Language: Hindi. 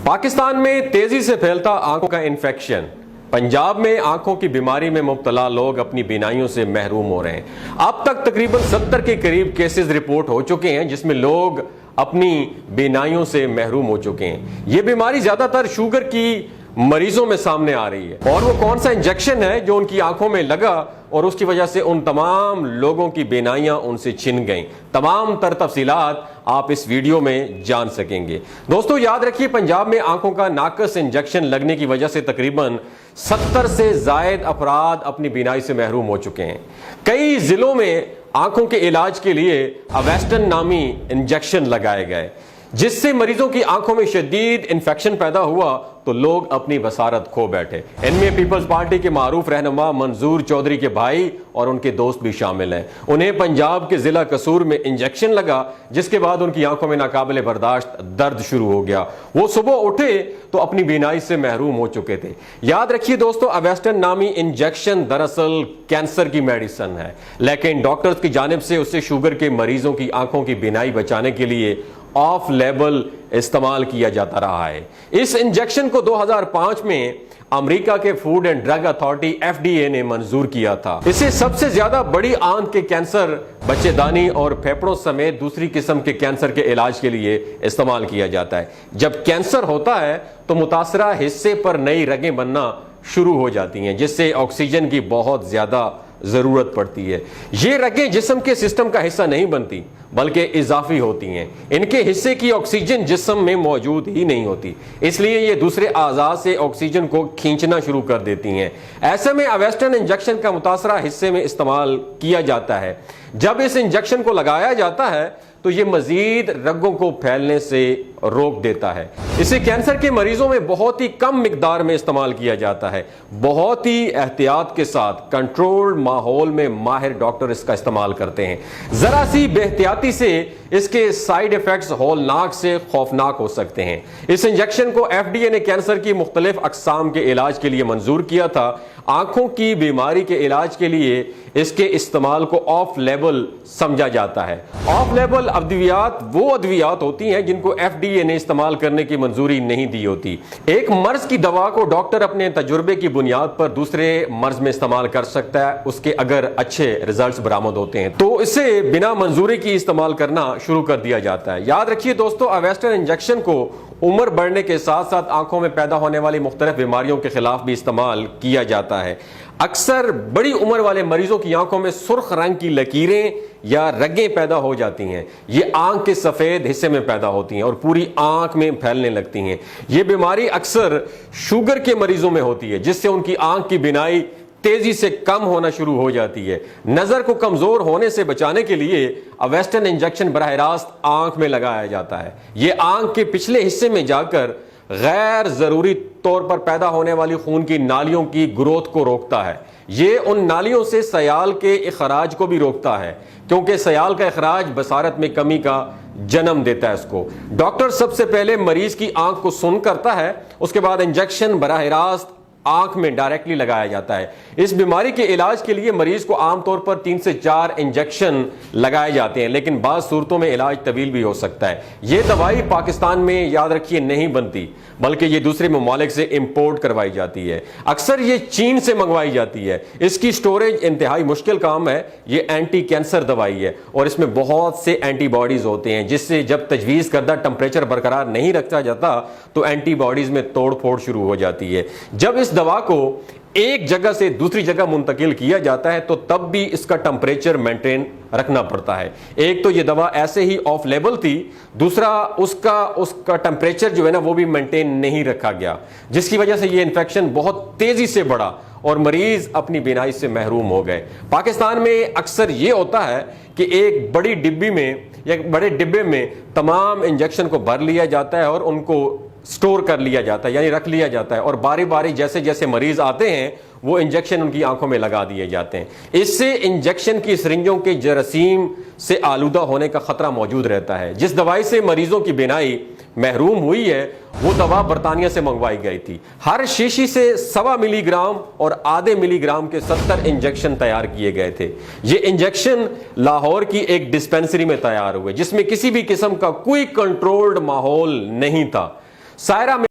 पाकिस्तान में तेजी से फैलता आंखों का इन्फेक्शन। पंजाब में आंखों की बीमारी में मुब्तला लोग अपनी बीनाइयों से महरूम हो रहे हैं। अब तक तकरीबन 70 के करीब केसेस रिपोर्ट हो चुके हैं जिसमें लोग अपनी बीनाइयों से महरूम हो चुके हैं। यह बीमारी ज्यादातर शुगर की मरीजों में सामने आ रही है और वो कौन सा इंजेक्शन है जो उनकी आंखों में लगा और उसकी वजह से उन तमाम लोगों की बीनाइयां उनसे छिन गईं। तमाम तफसीलात आप इस वीडियो में जान सकेंगे। दोस्तों याद रखिए, पंजाब में आंखों का नाकस इंजेक्शन लगने की वजह से तकरीबन 70 से जायद अफराद अपनी बीनाई से महरूम हो चुके हैं। कई जिलों में आंखों के इलाज के लिए अवेस्टन नामी इंजेक्शन लगाए गए जिससे मरीजों की आंखों में शदीद इंफेक्शन पैदा हुआ तो लोग अपनी बसारत खो बैठे। इनमें पीपल्स पार्टी के मारूफ रहनुमा मंजूर चौधरी के भाई और उनके दोस्त भी शामिल हैं। उन्हें पंजाब के जिला कसूर में इंजेक्शन लगा जिसके बाद उनकी आंखों में नाकाबिले बर्दाश्त दर्द शुरू हो गया। वो सुबह उठे तो अपनी बीनाई से महरूम हो चुके थे। याद रखिए दोस्तों, अवेस्टन नामी इंजेक्शन दरअसल कैंसर की मेडिसिन है, लेकिन डॉक्टर्स की जानिब से उससे शुगर के मरीजों की आंखों की बीनाई बचाने के लिए ऑफ लेवल इस्तेमाल किया जाता रहा है। इस इंजेक्शन को 2005 में अमेरिका के food and drug authority FDA ने मंजूर किया था। इसे सबसे ज्यादा बड़ी आंत के कैंसर, बच्चेदानी और फेफड़ों समेत दूसरी किस्म के कैंसर के इलाज के लिए इस्तेमाल किया जाता है। जब कैंसर होता है तो मुतासरा हिस्से पर नई रगें बनना शुरू हो जाती हैं जिससे ऑक्सीजन की बहुत ज्यादा जरूरत पड़ती है। ये रगें जिस्म के सिस्टम का हिस्सा नहीं बनती बल्कि इजाफी होती हैं। इनके हिस्से की ऑक्सीजन जिस्म में मौजूद ही नहीं होती, इसलिए ये दूसरे आज़ा से ऑक्सीजन को खींचना शुरू कर देती हैं। ऐसे में अवेस्टन इंजेक्शन का मुतासरा हिस्से में इस्तेमाल किया जाता है। जब इस इंजेक्शन को लगाया जाता है तो ये मजीद रगों को फैलने से रोक देता है। इसे कैंसर के मरीजों में बहुत ही कम मिकदार में इस्तेमाल किया जाता है। बहुत ही एहतियात के साथ कंट्रोल्ड माहौल में माहिर डॉक्टर इसका इस्तेमाल करते हैं। जरा सी बेहतियाती से इसके साइड इफेक्ट्स हौलनाक से खौफनाक हो सकते हैं। इस इंजेक्शन को FDA ने कैंसर की मुख्तलिफ अकसाम के इलाज के लिए मंजूर किया था। आंखों की बीमारी के इलाज के लिए इसके इस्तेमाल को ऑफ लेवल समझा जाता है। ऑफ लेवल अद्वियात वो अद्वियात होती हैं जिनको FDA ने इस्तेमाल करने की मंजूरी नहीं दी होती। एक मर्ज की दवा को डॉक्टर अपने तजुर्बे की बुनियाद पर दूसरे मर्ज में इस्तेमाल कर सकता है, उसके अगर अच्छे रिजल्ट्स बरामद होते हैं तो इसे बिना मंजूरी की इस्तेमाल करना शुरू कर दिया जाता है। याद रखिए दोस्तों, अवेस्टन इंजेक्शन को उम्र बढ़ने के साथ साथ आंखों में पैदा होने वाली मुख्तलिफ बीमारियों के खिलाफ भी इस्तेमाल किया जाता है। अक्सर बड़ी उम्र वाले मरीजों की आंखों में सुर्ख रंग की लकीरें या रगें पैदा हो जाती हैं। ये आंख के सफेद हिस्से में पैदा होती हैं और पूरी आंख में फैलने लगती हैं। ये बीमारी अक्सर शुगर के मरीजों में होती है जिससे उनकी आंख की बीनाई तेजी से कम होना शुरू हो जाती है। नजर को कमजोर होने से बचाने के लिए अवेस्टन इंजेक्शन बराह रास्त आंख में लगाया जाता है। यह आंख के पिछले हिस्से में जाकर गैर जरूरी तौर पर पैदा होने वाली खून की नालियों की ग्रोथ को रोकता है। ये उन नालियों से सयाल के इखराज को भी रोकता है क्योंकि सयाल का इखराज बसारत में कमी का जन्म देता है। इसको डॉक्टर सबसे पहले मरीज की आंख को सुन करता है, उसके बाद इंजेक्शन बराह रास्त आंख में डायरेक्टली लगाया जाता है। इस बीमारी के इलाज के लिए मरीज को आमतौर पर 3 से 4 इंजेक्शन लगाए जाते हैं, लेकिन बाज़ सूरतों में इलाज तवील भी हो सकता है। यह दवाई पाकिस्तान में याद रखिए नहीं बनती बल्कि ये दूसरे ममालिक से इंपोर्ट करवाई जाती है। अक्सर ये चीन से मंगवाई जाती है। इसकी स्टोरेज इंतहाई मुश्किल काम है। ये एंटी कैंसर दवाई है और इसमें बहुत से एंटीबॉडीज होते हैं जिससे जब तजवीज़ करदा टेम्परेचर बरकरार नहीं रखा जाता तो एंटीबॉडीज में तोड़ फोड़ शुरू हो जाती है। जब इस दवा को एक जगह से दूसरी जगह मुंतकिल किया जाता है तो तब भी इसका टेम्परेचर मेंटेन रखना पड़ता है। एक तो ये दवा ऐसे ही ऑफ लेवल थी, दूसरा उसका टेम्परेचर जो है ना वो भी मेंटेन नहीं रखा गया जिसकी वजह से ये इन्फेक्शन बहुत तेजी से बढ़ा और मरीज अपनी बीनाई से महरूम हो गए। पाकिस्तान में अक्सर ये होता है कि एक बड़ी डिब्बी में या बड़े डिब्बे में तमाम इंजेक्शन को भर लिया जाता है और उनको स्टोर कर लिया जाता है यानी रख लिया जाता है और बारी बारी जैसे जैसे मरीज आते हैं वो इंजेक्शन उनकी आंखों में लगा दिए जाते हैं। इससे इंजेक्शन की सिरिंजों के जरासीम से आलूदा होने का खतरा मौजूद रहता है। जिस दवाई से मरीजों की बीनाई महरूम हुई है वो दवा बरतानिया से मंगवाई गई थी। हर शीशी से 1.25 मिलीग्राम और आधे मिलीग्राम के 70 इंजेक्शन तैयार किए गए थे। ये इंजेक्शन लाहौर की एक डिस्पेंसरी में तैयार हुए जिसमें किसी भी किस्म का कोई कंट्रोल्ड माहौल नहीं था। सायरा में